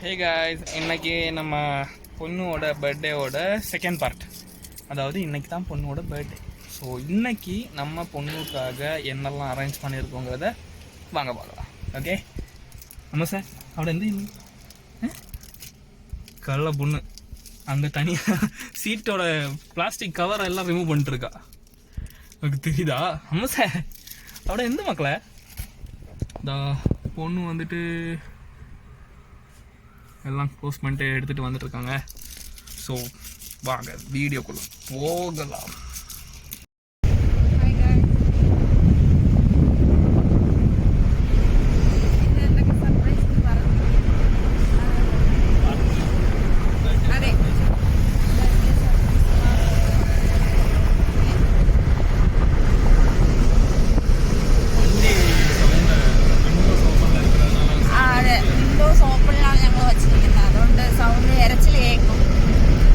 Hey guys, இன்னைக்கு நம்ம பொண்ணோட பர்த்டேவோட செகண்ட் பார்ட். அதாவது இன்னைக்கு தான் பொண்ணோட பர்த்டே. ஸோ இன்னைக்கு நம்ம பொண்ணுக்காக என்னெல்லாம் அரேஞ்ச் பண்ணியிருக்கோங்கிறத வாங்க பார்க்கலாம். ஓகே, ஆமாம் சார். അവിടെ എന്ത് ചെയ്യുന്നു? கள்ள பொண்ணு அங்கே தனியாக சீட்டோட பிளாஸ்டிக் கவர் எல்லாம் ரிமூவ் பண்ணிட்டுருக்கா. எனக்கு தெரியுதா? ஆமாம் சார். അവിടെ എന്ത് മക്കളെ? இந்த பொண்ணு வந்துட்டு எல்லாம் போஸ்ட் பண்ணிட்டு எடுத்துகிட்டு வந்துட்டுருக்காங்க. ஸோ வாங்க வீடியோக்குள்ள போகலாம்.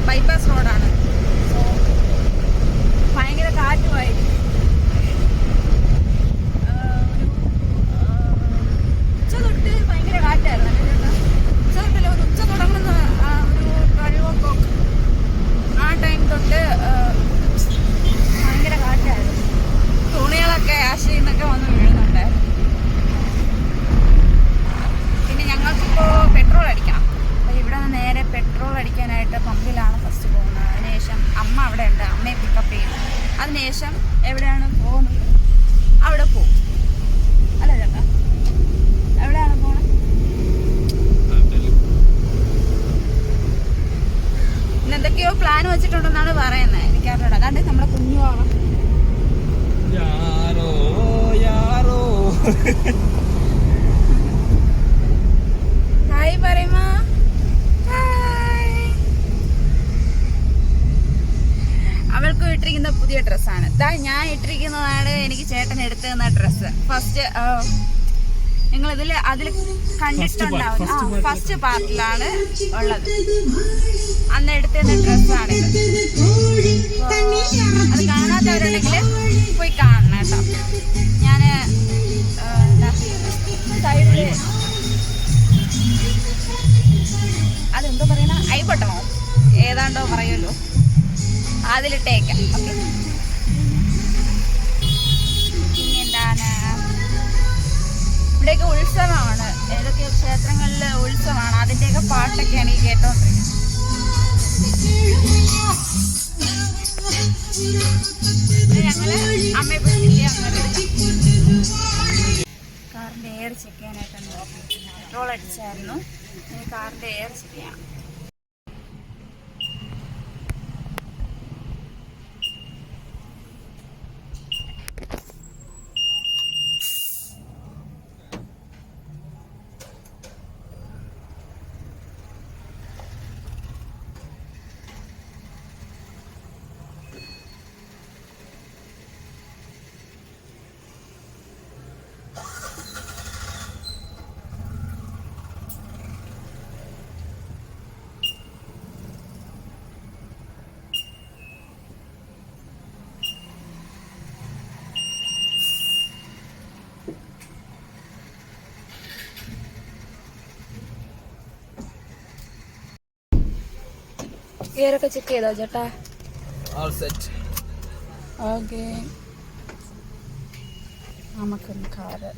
ബൈപ്പാസ് റോഡാണ്. സോ ഭയങ്കര കാറ്റുമായിരിക്കും. ഉച്ച തൊട്ട് ഭയങ്കര കാറ്റായിരുന്നു. ഉച്ച തൊട്ടല്ല, ഒരു ഉച്ച തുടങ്ങുന്ന ഒരു 12 o'clock ആ ടൈം തൊട്ട് ഭയങ്കര കാറ്റായിരുന്നു. തുണികളൊക്കെ ആശയിൽ നിന്നൊക്കെ വന്ന് വീഴുന്നുണ്ടായിരുന്നു. പിന്നെ ഞങ്ങൾക്കിപ്പോൾ പെട്രോൾ അടിക്കണം. ഇവിടെ നിന്ന് നേരെ പെട്രോൾ അടിക്കാനായിട്ട് പമ്പിലാണ് ഫസ്റ്റ് പോകുന്നത്. അതിനുശേഷം അമ്മ അവിടെ ഉണ്ട്, അമ്മയെ പിക്കപ്പ് ചെയ്യും. അതിനുശേഷം എവിടെയാണ് പോകുന്നത് അവിടെ പോകും. അല്ല ചേട്ടാ, എവിടെയാണ് പോണത്? ഇന്ന് എന്തൊക്കെയോ പ്ലാൻ വെച്ചിട്ടുണ്ടെന്നാണ് പറയുന്നത്. എനിക്കറിയണം. അതാണ്ട് നമ്മുടെ കുഞ്ഞു ആവാം. ഹായ് പറയുമാ. അവൾക്ക് ഇട്ടിരിക്കുന്ന പുതിയ ഡ്രസ്സാണ്. ഞാൻ ഇട്ടിരിക്കുന്നതാണ് എനിക്ക് ചേട്ടൻ എടുത്തു തന്ന ഡ്രസ്സ്. ഫസ്റ്റ് നിങ്ങൾ അതിൽ കണ്ടിട്ടുണ്ടാവും. ഫസ്റ്റ് പാർട്ടിലാണ് ഉള്ളത്. അന്ന് എടുത്തു തന്ന ഡ്രസ്സാണ്. അത് കാണാത്തവരുണ്ടെങ്കിൽ പോയി കാണണം കേട്ടോ. ഞാൻ സൈഡില് അതെന്തോ പറയണ ഐപൊട്ടണോ ഏതാണ്ടോ പറയുമല്ലോ, അതിലിട്ടേക്കാം. ഓക്കെ, പിന്നെന്താണ്, ഇവിടെയൊക്കെ ഉത്സവമാണ്. ഏതൊക്കെയോ ക്ഷേത്രങ്ങളിൽ ഉത്സവമാണ്. അതിൻ്റെയൊക്കെ പാട്ടൊക്കെയാണ് ഈ കേട്ടോണ്ടിരിക്കുന്നത്. ഞങ്ങള് അമ്മയെ പോയി കാറിൻ്റെ എയർ ചെക്ക് ചെയ്യാനായിട്ടാണ്. പെട്രോൾ അടിച്ചായിരുന്നു. ഇനി കാറിൻ്റെ എയർ ചെക്ക് ചെയ്യാം. എയറൊക്കെ ചെക്ക് ചെയ്തോ ചേട്ടാ? All set. ഓക്കെ, നമുക്കൊന്ന് കാറ്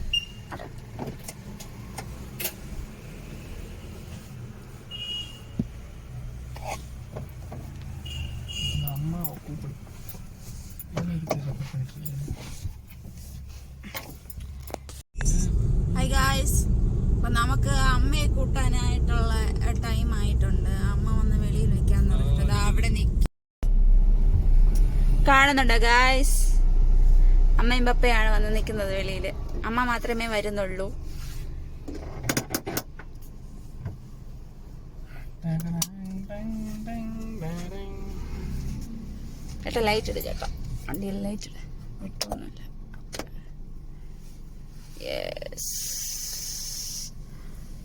ഹായ് ഗായ്സ്. അപ്പം നമുക്ക് അമ്മയെ കൂട്ടാനായിട്ടുള്ള ടൈം ആയിട്ടുണ്ട്. അമ്മ വന്ന് വെളിയിൽ വെക്കാൻ പറഞ്ഞിട്ട് അവിടെ കാണുന്നുണ്ടോ ഗായ്സ്? അമ്മയും പപ്പയാണ് വന്ന് നിൽക്കുന്നത് വെളിയിൽ. അമ്മ മാത്രമേ വരുന്നുള്ളൂ. ചേട്ടാ ലൈറ്റ് ഇട് ചേട്ടാ, വണ്ടിയിൽ ലൈറ്റ് ഇട്. വിട്ടൊന്നുമില്ല. യെസ്,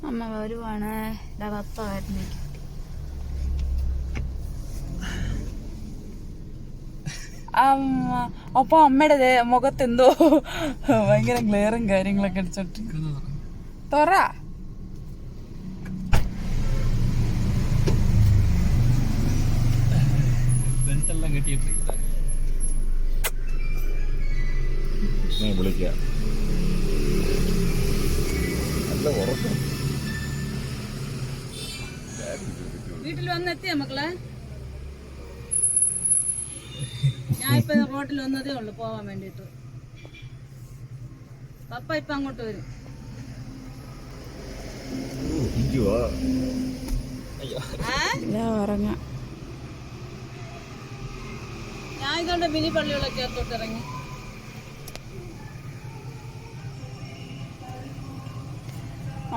അമ്മ വരുവാണ്. ഇതാ പപ്പ വരുന്നേക്ക്. അപ്പൊ അമ്മയുടെ മുഖത്ത് എന്തോ ഭയങ്കര ഗ്ലെയറും കാര്യങ്ങളൊക്കെ അടിച്ചോട്ട് തുറ. വിളിക്കാം. നല്ല ഉറക്കം. വീട്ടിൽ വന്നെത്തിയ മക്കളെ? ഞാൻ ഇപ്പൊ റോട്ടിൽ വന്നതേ ഉള്ളു പോവാൻ വേണ്ടിട്ട്. പപ്പ ഇപ്പൊ അങ്ങോട്ട് വരും. ഞാൻ ഇതുകൊണ്ട് മിനി പള്ളികളൊക്കെ അകത്തോട്ട് ഇറങ്ങി.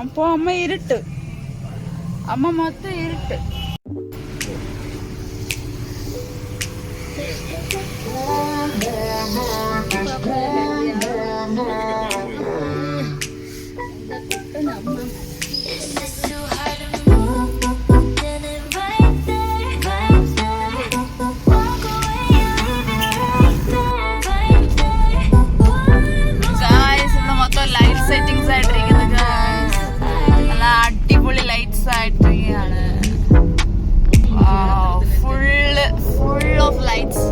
അപ്പൊ അമ്മ ഇരുട്ട്, അമ്മ മൊത്തം ഇരുട്ട്. ലൈറ്റ് സെറ്റിംഗ്സ് ആയിട്ടിരിക്കുന്നത് നല്ല അടിപൊളി ലൈറ്റ്സ് ആയിട്ടിരിക്കുകയാണ്. ഫുൾ ഓഫ് ലൈറ്റ്സ്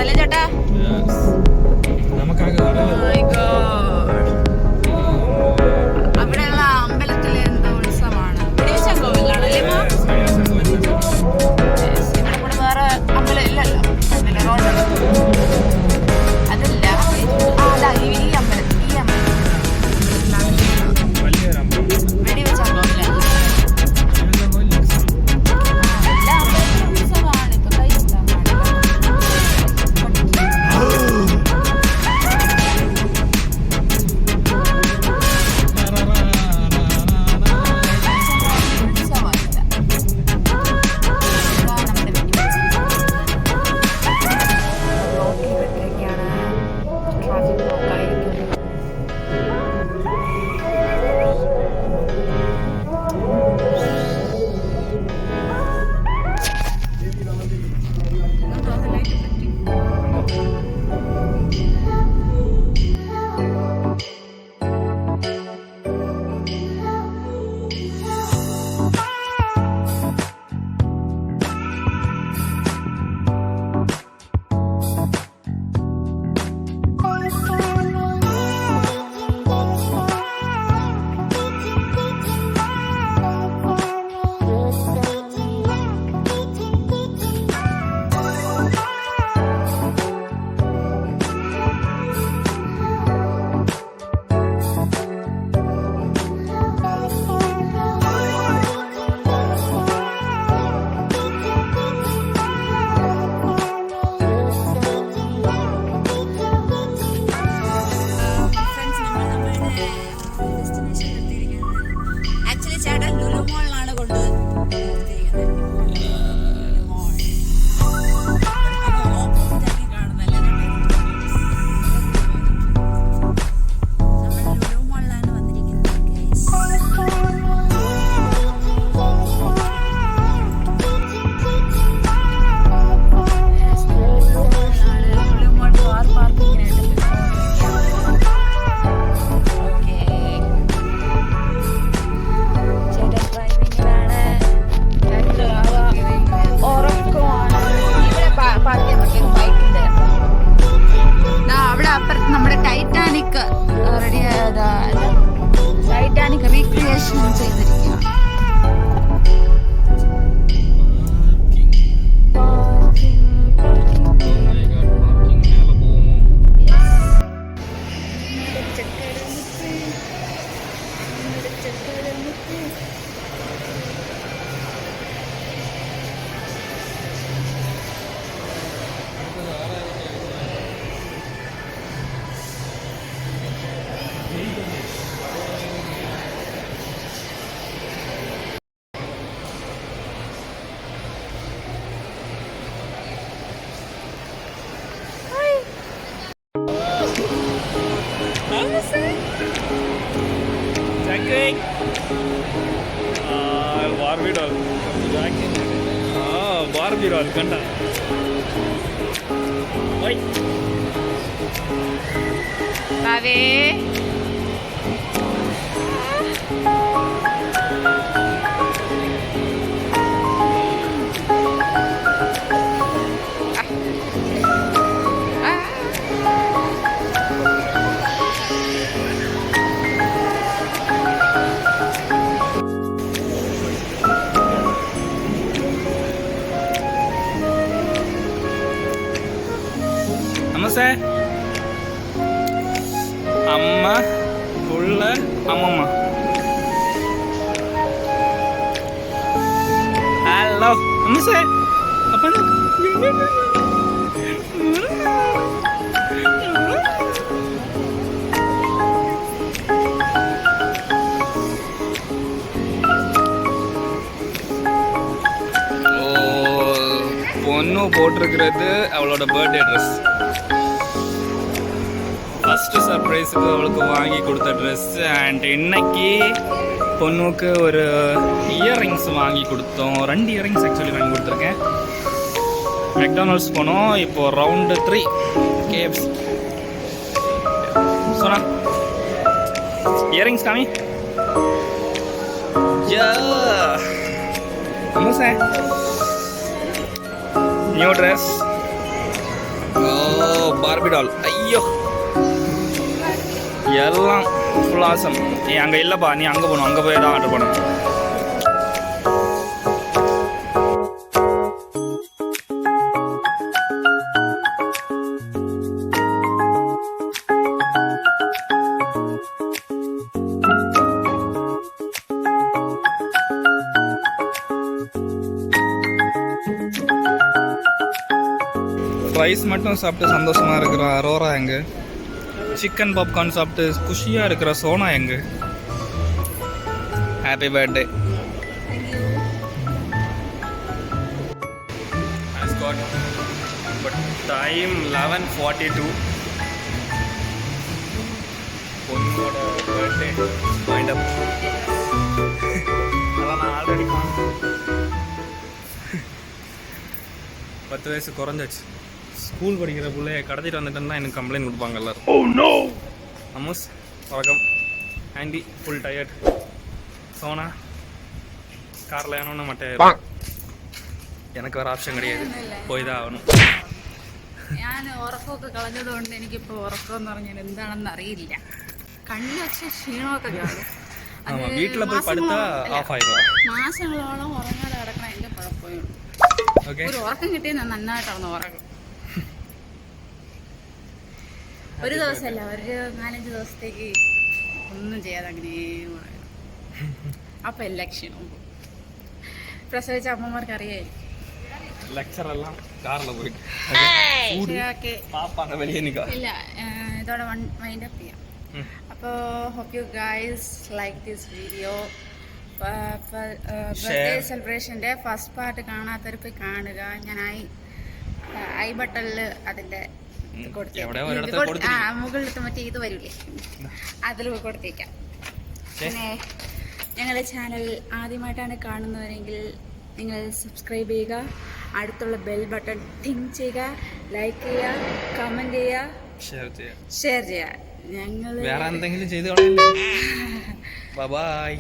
അല്ലേ ചേട്ടാ? അവിടെയുള്ള അമ്പലത്തിലെ എന്തോ ഉത്സവമാണ്. ഗണേശൻ കോവിലാണ് അല്ലേ മാ? ഇവിടെ കൂടെ വേറെ അമ്പലം ഇല്ലല്ലോ. റോഡ് അതല്ല, അതാ ഈ അമ്പലം. വെടിവെച്ചാണോ? ഉത്സവമാണ് ഇപ്പൊ. Barbie doll, kanda. Oi. Bave. അമ്മൂസേ അപ്പൊ பொண்ணு போட்டிருக்கிறது அவளோட பர்த்டே ட்ரெஸ். ஃபஸ்ட்டு சர்ப்ரைஸுக்கு அவளுக்கு வாங்கி கொடுத்த ட்ரெஸ். அண்ட் இன்னைக்கு பொண்ணுக்கு ஒரு இயர்ரிங்ஸ் வாங்கி கொடுத்தோம். 2 இயர்ரிங்ஸ் ஆக்சுவலி வாங்கி கொடுத்துருக்கேன். மெக்டானல்ட்ஸ் போனோம். இப்போ ரவுண்டு 3 கேஎஃப்சி. சோனா இயர்ரிங்ஸ் காமி. அம்முசே நியூ ட்ரெஸ். ஓ பார்பி டால். ஐயோ எல்லாம் ஃபுல் ஆசம். நீ அங்கே இல்லைப்பா, நீ அங்கே போகணும். அங்கே போய் தான் ஆர்டர் பண்ணணும். ரைஸ் மட்டும் சாப்பிட்டு சந்தோஷமாக இருக்கிற அரோரா எங்கே? சிக்கன் பாப்கார்ன் சாப்பிட்டு குஷியாக இருக்கிற சோனா எங்கே? Happy birthday. But time 11:42. பொண்ணோட பர்த்டே பாயிண்ட் அப். அதான் நான் ஆல்ரெடி 10 வயசு குறைஞ்சாச்சு. ஸ்கூல் படிக்கிற பிள்ளைய கடத்திட்டு வந்துட்டேன்னா எனக்கு கம்ப்ளைண்ட் கொடுப்பாங்க எல்லாரும். Oh no. அம்முஸ் வணக்கம். Aunty full tired. சோனா കാറിൽ ആണോ മറ്റേ എനിക്ക് വേറെ ഓപ്ഷൻ கிடையாது, പോയി தான் ആവണം. ഞാൻ ഉറക്കമൊക്കെ കളഞ്ഞതുകൊണ്ട് എനിക്കിപ്പോൾ ഉറക്കം എന്ന് പറഞ്ഞാൽ എന്താണെന്ന് അറിയില്ല. കണ്ണിന് പക്ഷേ ക്ഷീണമൊക്കെ കാണും. വീട്ടിൽ പോയി പടുത്താ ഓഫ് ആയില്ല. മാസങ്ങളോളം ഉറങ്ങാതെ കിടക്കണം എൻ്റെ കുഴപ്പമുള്ളൂ. ഒരു ഉറക്കം കിട്ടിയാൽ ഞാൻ നന്നായിട്ടാണ് ഉറങ്ങും. ഒരു ദിവസമല്ല, ഒരു 4-5 ദിവസത്തേക്ക് ഒന്നും ചെയ്യാതെ അങ്ങനെ പറയണം. അപ്പം എല്ലാ ക്ഷീണവും പ്രസവിച്ച അമ്മമാർക്ക് അറിയാം. ലെക്ചറെല്ലാം കാറിൽ പോയിട്ട് ഇല്ല, ഇതോടെ വൈൻഡ് അപ്പ് ചെയ്യാം. അപ്പോൾ hope you guys like this video. Birthday സെലിബ്രേഷൻ്റെ ഫസ്റ്റ് പാർട്ട് കാണാത്തവർ പോയി കാണുക. ഞാൻ ഐ ബട്ടണിൽ അതിൻ്റെ മുകളിലത്തെ മറ്റേ ഇത് വരില്ലേ, അതിൽ കൊടുത്തേക്കാം. പിന്നെ ഞങ്ങളുടെ ചാനൽ ആദ്യമായിട്ടാണ് കാണുന്നവരെങ്കിൽ നിങ്ങൾ സബ്സ്ക്രൈബ് ചെയ്യുക, അടുത്തുള്ള ബെൽ ബട്ടൺ ടിങ് ചെയ്യുക, ലൈക്ക് ചെയ്യുക, കമൻറ്റ് ചെയ്യുക, ഷെയർ ചെയ്യുക. ഞങ്ങൾ വേറെ എന്തെങ്കിലും ചെയ്തു. ബൈ.